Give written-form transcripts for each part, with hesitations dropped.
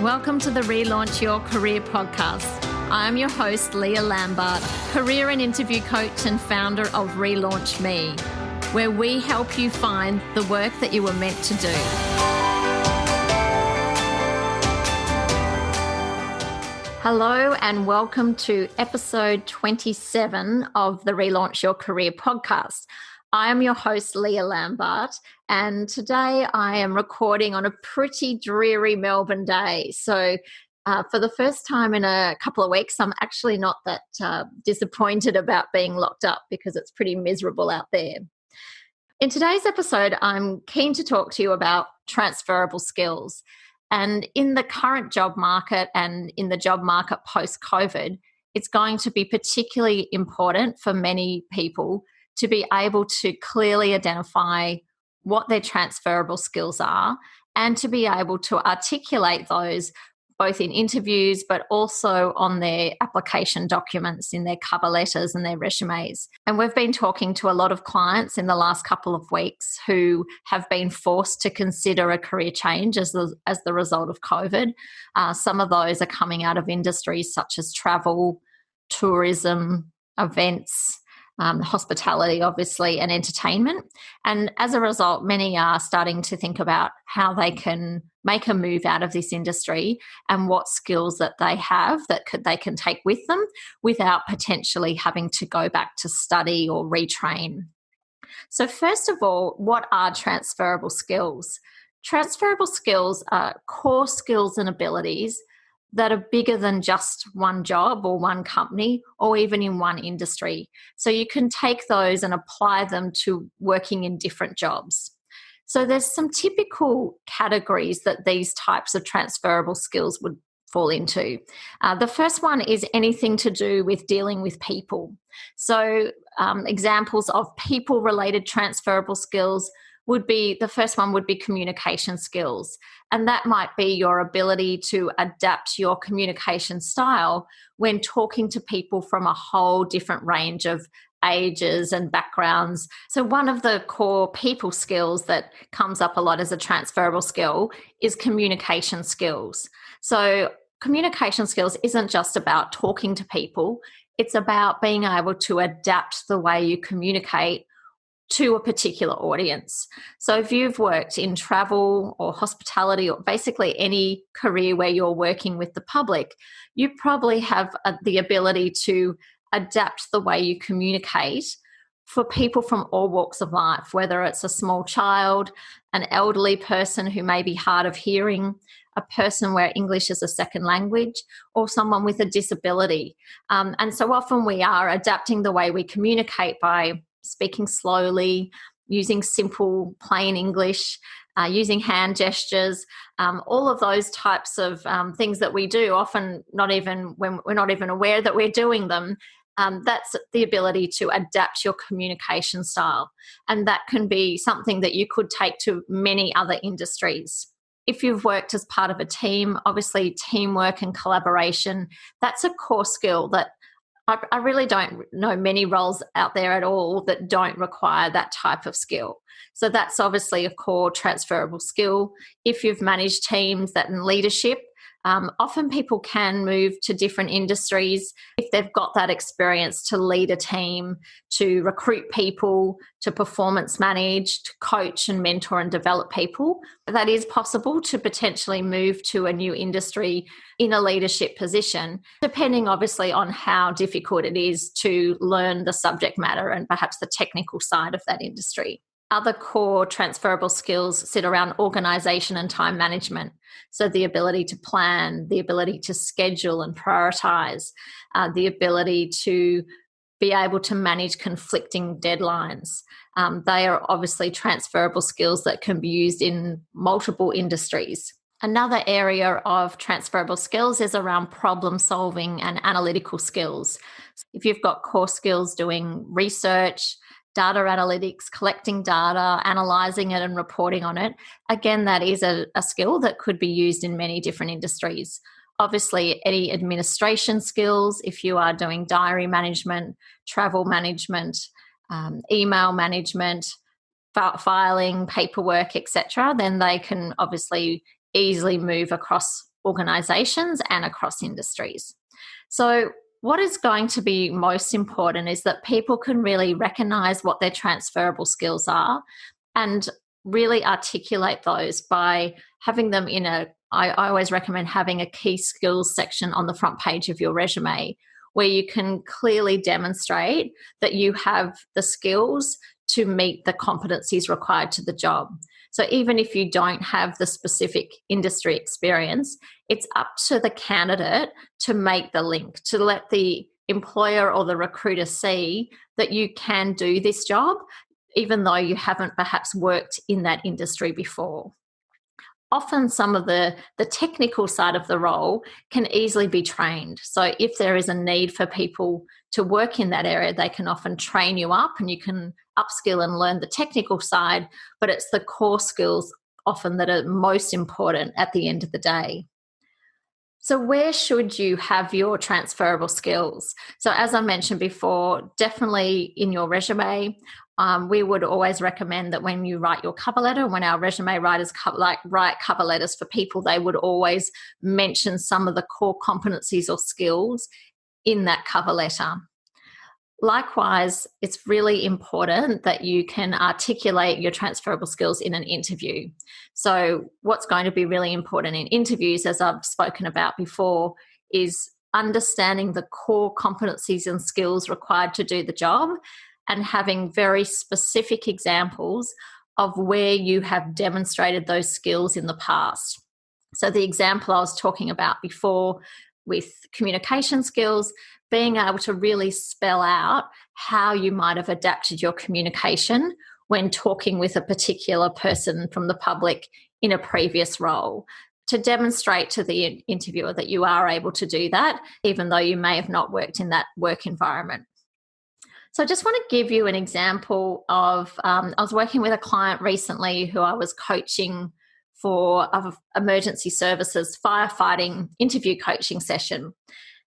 Welcome to the Relaunch Your Career podcast. I'm your host, Leah Lambart, career and interview coach and founder of Relaunch Me, where we help you find the work that you were meant to do. Hello and welcome to episode 27 of the Relaunch Your Career podcast. I am your host, Leah Lambart, and today I am recording on a pretty dreary Melbourne day. So for the first time in a couple of weeks, I'm actually not that disappointed about being locked up because it's pretty miserable out there. In today's episode, I'm keen to talk to you about transferable skills. And in the current job market and in the job market post-COVID, it's going to be particularly important for many people to be able to clearly identify what their transferable skills are and to be able to articulate those both in interviews but also on their application documents, in their cover letters and their resumes. And we've been talking to a lot of clients in the last couple of weeks who have been forced to consider a career change as the result of COVID. Some of those are coming out of industries such as travel, tourism, events, hospitality, obviously, and entertainment. And as a result, many are starting to think about how they can make a move out of this industry and what skills that they have that they can take with them without potentially having to go back to study or retrain. So first of all, what are transferable skills? Transferable skills are core skills and abilities that are bigger than just one job or one company or even in one industry. So you can take those and apply them to working in different jobs. So there's some typical categories that these types of transferable skills would fall into. The first one is anything to do with dealing with people. So examples of people-related transferable skills would be, the first one would be communication skills. And that might be your ability to adapt your communication style when talking to people from a whole different range of ages and backgrounds. So one of the core people skills that comes up a lot as a transferable skill is communication skills. So communication skills isn't just about talking to people, it's about being able to adapt the way you communicate to a particular audience. So if you've worked in travel or hospitality or basically any career where you're working with the public, you probably have the ability to adapt the way you communicate for people from all walks of life, whether it's a small child, an elderly person who may be hard of hearing, a person where English is a second language, or someone with a disability. And so often we are adapting the way we communicate by speaking slowly, using simple, plain English, using hand gestures, all of those types of things that we do, often not even when we're not even aware that we're doing them. That's the ability to adapt your communication style. And that can be something that you could take to many other industries. If you've worked as part of a team, obviously teamwork and collaboration, that's a core skill that I really don't know many roles out there at all that don't require that type of skill. So that's obviously a core transferable skill. If you've managed teams that in leadership, often people can move to different industries if they've got that experience to lead a team, to recruit people, to performance manage, to coach and mentor and develop people. That is possible to potentially move to a new industry in a leadership position, depending obviously on how difficult it is to learn the subject matter and perhaps the technical side of that industry. Other core transferable skills sit around organisation and time management. So the ability to plan, the ability to schedule and prioritise, the ability to be able to manage conflicting deadlines. They are obviously transferable skills that can be used in multiple industries. Another area of transferable skills is around problem solving and analytical skills. If you've got core skills doing research, data analytics, collecting data, analysing it and reporting on it, again, that is a skill that could be used in many different industries. Obviously, any administration skills, if you are doing diary management, travel management, email management, filing, paperwork, etc., then they can obviously easily move across organisations and across industries. So what is going to be most important is that people can really recognise what their transferable skills are and really articulate those by having them in I always recommend having a key skills section on the front page of your resume where you can clearly demonstrate that you have the skills to meet the competencies required to the job. So even if you don't have the specific industry experience, it's up to the candidate to make the link, to let the employer or the recruiter see that you can do this job, even though you haven't perhaps worked in that industry before. Often some of the technical side of the role can easily be trained. So if there is a need for people to work in that area, they can often train you up and you can upskill and learn the technical side, but it's the core skills often that are most important at the end of the day. So where should you have your transferable skills? So as I mentioned before, definitely in your resume. We would always recommend that when you write your cover letter, when our resume writers write cover letters for people, they would always mention some of the core competencies or skills in that cover letter. Likewise, it's really important that you can articulate your transferable skills in an interview. So what's going to be really important in interviews, as I've spoken about before, is understanding the core competencies and skills required to do the job and having very specific examples of where you have demonstrated those skills in the past. So the example I was talking about before with communication skills, being able to really spell out how you might have adapted your communication when talking with a particular person from the public in a previous role, to demonstrate to the interviewer that you are able to do that, even though you may have not worked in that work environment. So I just want to give you an example of, I was working with a client recently who I was coaching for emergency services firefighting interview coaching session.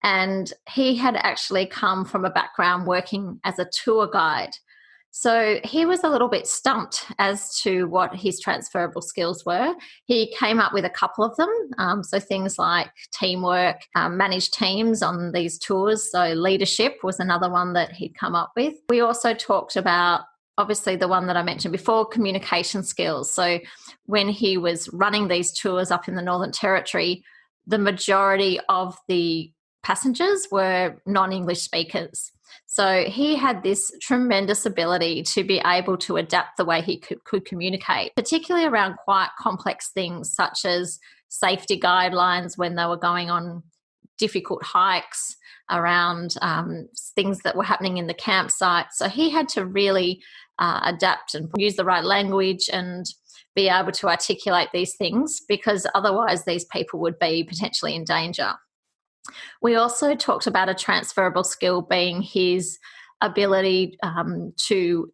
And he had actually come from a background working as a tour guide. So he was a little bit stumped as to what his transferable skills were. He came up with a couple of them. So things like teamwork, manage teams on these tours. So leadership was another one that he'd come up with. We also talked about, obviously, the one that I mentioned before, communication skills. So when he was running these tours up in the Northern Territory, the majority of the passengers were non-English speakers. So he had this tremendous ability to be able to adapt the way he could communicate, particularly around quite complex things such as safety guidelines when they were going on difficult hikes, around things that were happening in the campsite. So he had to really adapt and use the right language and be able to articulate these things, because otherwise these people would be potentially in danger. We also talked about a transferable skill being his ability to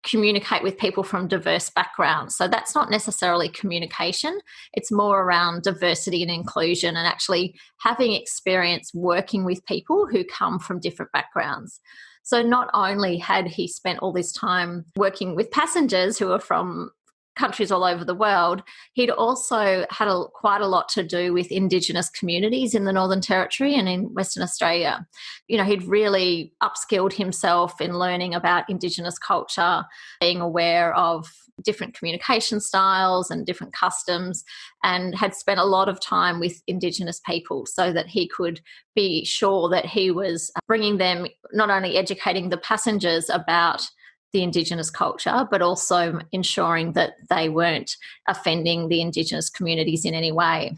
communicate with people from diverse backgrounds. So that's not necessarily communication. It's more around diversity and inclusion and actually having experience working with people who come from different backgrounds. So not only had he spent all this time working with passengers who are from countries all over the world, he'd also had quite a lot to do with Indigenous communities in the Northern Territory and in Western Australia. You know, he'd really upskilled himself in learning about Indigenous culture, being aware of different communication styles and different customs, and had spent a lot of time with Indigenous people so that he could be sure that he was bringing them, not only educating the passengers about the Indigenous culture, but also ensuring that they weren't offending the Indigenous communities in any way.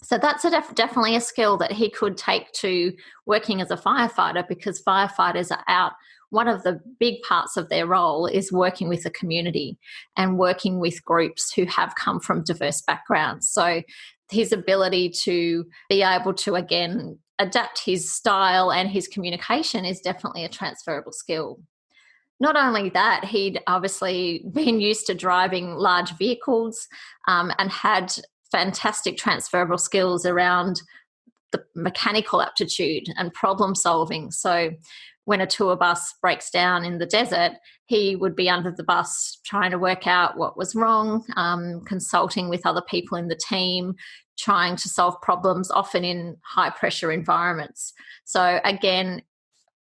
So that's definitely a skill that he could take to working as a firefighter, because firefighters are out. One of the big parts of their role is working with the community and working with groups who have come from diverse backgrounds. So his ability to be able to, again, adapt his style and his communication is definitely a transferable skill. Not only that, he'd obviously been used to driving large vehicles and had fantastic transferable skills around the mechanical aptitude and problem solving. So when a tour bus breaks down in the desert, he would be under the bus trying to work out what was wrong, consulting with other people in the team, trying to solve problems, often in high-pressure environments. So again,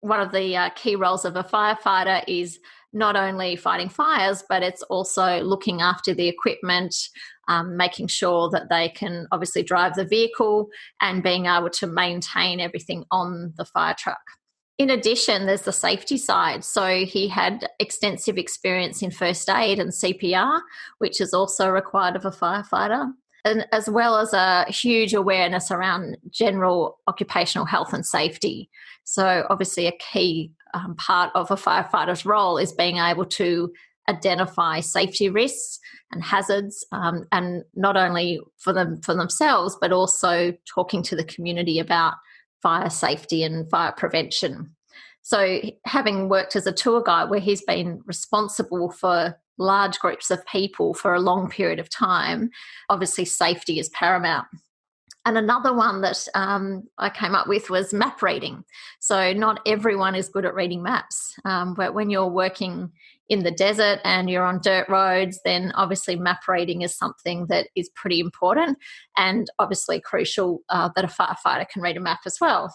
one of the key roles of a firefighter is not only fighting fires, but it's also looking after the equipment, making sure that they can obviously drive the vehicle and being able to maintain everything on the fire truck. In addition, there's the safety side. So he had extensive experience in first aid and CPR, which is also required of a firefighter, and as well as a huge awareness around general occupational health and safety. So obviously a key part of a firefighter's role is being able to identify safety risks and hazards, and not only for themselves, but also talking to the community about fire safety and fire prevention. So having worked as a tour guide where he's been responsible for large groups of people for a long period of time, obviously safety is paramount. And another one that I came up with was map reading. So not everyone is good at reading maps, but when you're working in the desert and you're on dirt roads, then obviously map reading is something that is pretty important and obviously crucial that a firefighter can read a map as well.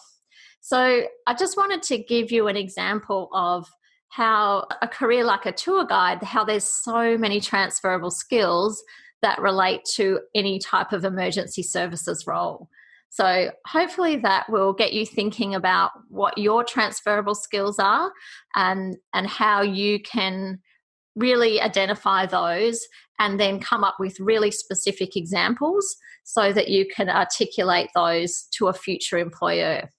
So I just wanted to give you an example of how a career like a tour guide, how there's so many transferable skills that relate to any type of emergency services role. So hopefully that will get you thinking about what your transferable skills are and how you can really identify those and then come up with really specific examples so that you can articulate those to a future employer.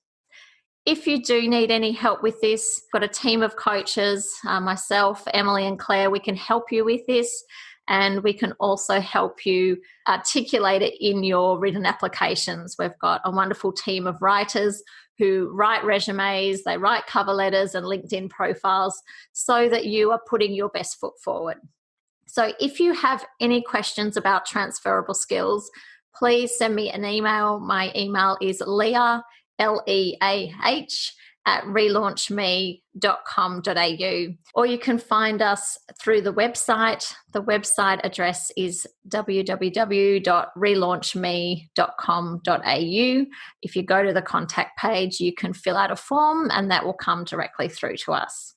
If you do need any help with this, I've got a team of coaches, myself, Emily and Claire, we can help you with this. And we can also help you articulate it in your written applications. We've got a wonderful team of writers who write resumes, they write cover letters and LinkedIn profiles so that you are putting your best foot forward. So if you have any questions about transferable skills, please send me an email. My email is Leah, Leah, at relaunchme.com.au, or you can find us through the website. The website address is www.relaunchme.com.au. If you go to the contact page, you can fill out a form and that will come directly through to us.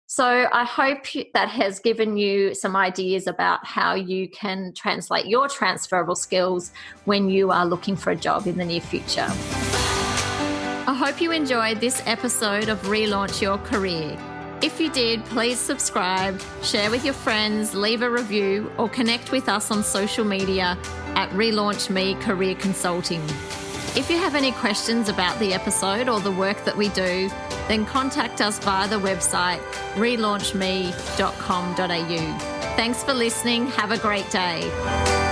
So I hope that has given you some ideas about how you can translate your transferable skills when you are looking for a job in the near future. I hope you enjoyed this episode of Relaunch Your Career. If you did, please subscribe, share with your friends, leave a review, or connect with us on social media at Relaunch Me Career Consulting. If you have any questions about the episode or the work that we do, then contact us via the website relaunchme.com.au. Thanks for listening. Have a great day.